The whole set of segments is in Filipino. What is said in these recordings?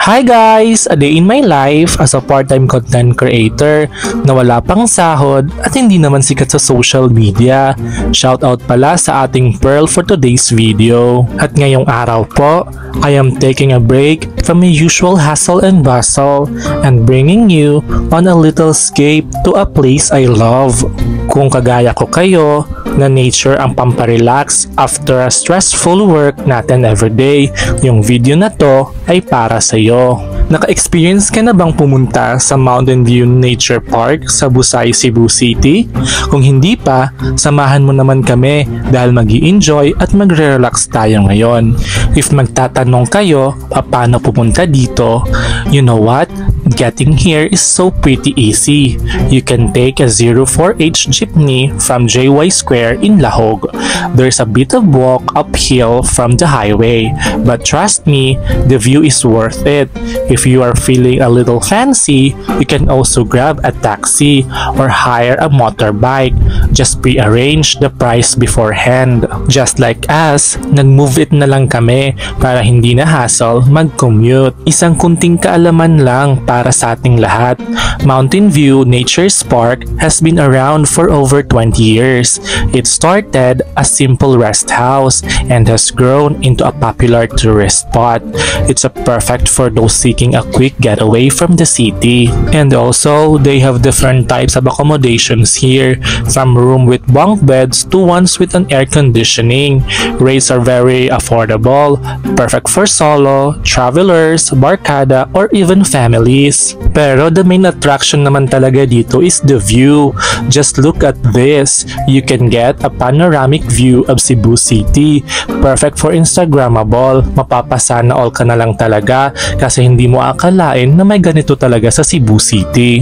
Hi guys! A day in my life as a part-time content creator na wala pang sahod at hindi naman sikat sa social media. Shoutout pala sa ating Pearl for today's video. At ngayong araw po, I am taking a break from my usual hustle and bustle and bringing you on a little escape to a place I love. Kung kagaya ko kayo, na nature ang pamparelax after a stressful work natin everyday, yung video na to ay para sa'yo. Naka-experience ka na bang pumunta sa Mountain View Nature Park sa Busay, Cebu City? Kung hindi pa, samahan mo naman kami dahil mag-i-enjoy at magre-relax tayo ngayon. If magtatanong kayo, paano pupunta dito? You know what? Getting here is so pretty easy. You can take a 04H jeepney from JY Square in Lahog. There's a bit of walk uphill from the highway, but trust me, the view is worth it. If you are feeling a little fancy, you can also grab a taxi or hire a motorbike. Just pre-arrange the price beforehand. Just like us, nag-move it na lang kami para hindi na hassle mag-commute. Isang kunting kaalaman lang para sa ating lahat. Mountain View Nature Park has been around for over 20 years. It started as simple rest house and has grown into a popular tourist spot. It's a perfect for those seeking a quick getaway from the city. And also, they have different types of accommodations here, from room with bunk beds to ones with an air conditioning. Rates are very affordable, perfect for solo, travelers, barkada, or even families. Pero the main attraction naman talaga dito is the view. Just look at this. You can get a panoramic view of Cebu City. Perfect for Instagrammable. Mapapasana all ka na lang talaga kasi hindi mo akalain na may ganito talaga sa Cebu City.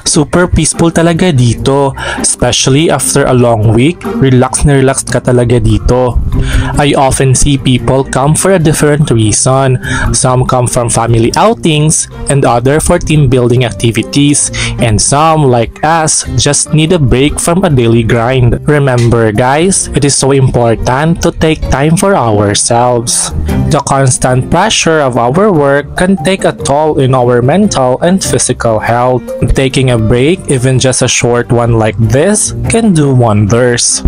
Super peaceful talaga dito, especially after a long week. Relax na relax ka talaga dito. I often see people come for a different reason. Some come from family outings and other for team building activities, and some, like us, just need a break from a daily grind. Remember guys, it is so important to take time for ourselves. The constant pressure of our work can take a toll in our mental and physical health. Taking a break, even just a short one like this, can do wonders.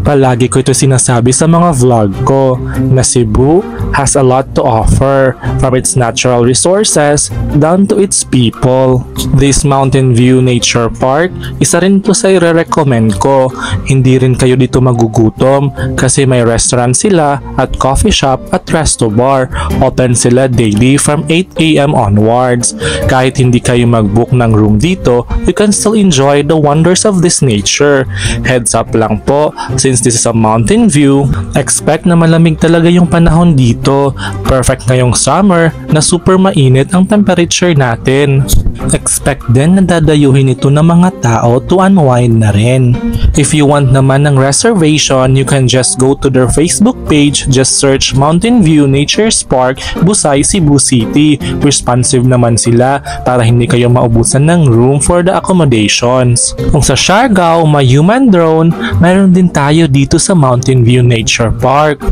Palagi ko ito sinasabi sa mga vlog ko na Cebu has a lot to offer, from its natural resources down to its people. This Mountain View Nature Park, isa rin to sa i-recommend ko. Hindi rin kayo dito magugutom kasi may restaurant sila at coffee shop at resto bar. Open sila daily from 8 AM onwards. Kahit hindi kayo mag-book ng room dito, you can still enjoy the wonders of this nature. Heads up lang po, since this is a mountain view, expect na malamig talaga yung panahon dito. Perfect ngayong summer na super mainit ang temperature natin. Expect din na dadayuhin ito ng mga tao to unwind na rin. If you want naman ng reservation, you can just go to their Facebook page, just search Mountain View Nature Park, Busay, Cebu City. Responsive naman sila para hindi kayo maubusan ng room for the accommodations. Kung sa Siargao may human drone, mayroon din tayo dito sa Mountain View Nature Park.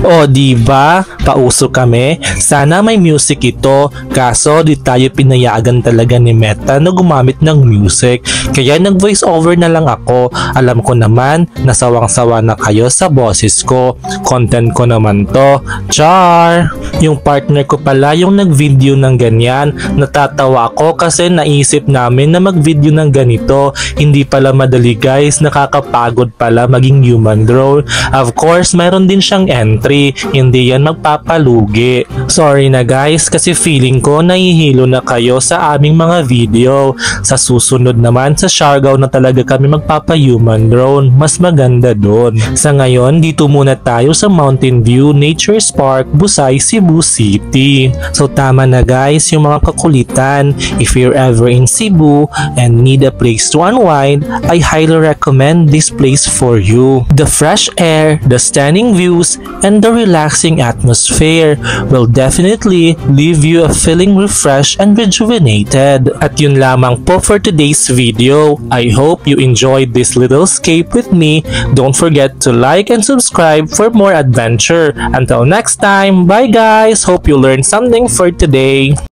O diba, pauso kami. Sana may music ito, kaso di tayo pinayagan talaga ni Meta na gumamit ng music. Kaya nag voice over na lang ako. Alam ko naman, nasawang-sawa na kayo sa boses ko. Content ko naman to. Char! Yung partner ko pala yung nag-video ng ganyan. Natatawa ako kasi naisip namin na mag-video ng ganito. Hindi pala madali guys, nakakapagod pala maging human drone. Of course, mayroon din siyang entry, hindi yan magpapalugi. Sorry na guys kasi feeling ko nahihilo na kayo sa aming mga video. Sa susunod naman sa Siargao na talaga kami magpapa-human drone, mas maganda doon. Sa ngayon, dito muna tayo sa Mountain View Nature Park, Busay, Cebu City. So tama na guys yung mga kakulitan. If you're ever in Cebu and need a place to unwind, I highly recommend this place for you. The fresh air, the stunning views, and the relaxing atmosphere will definitely leave you feeling refreshed and rejuvenated. At yun lamang po for today's video. I hope you enjoyed this little escape with me. Don't forget to like and subscribe for more adventure. Until next time, bye guys! Hope you learned something for today.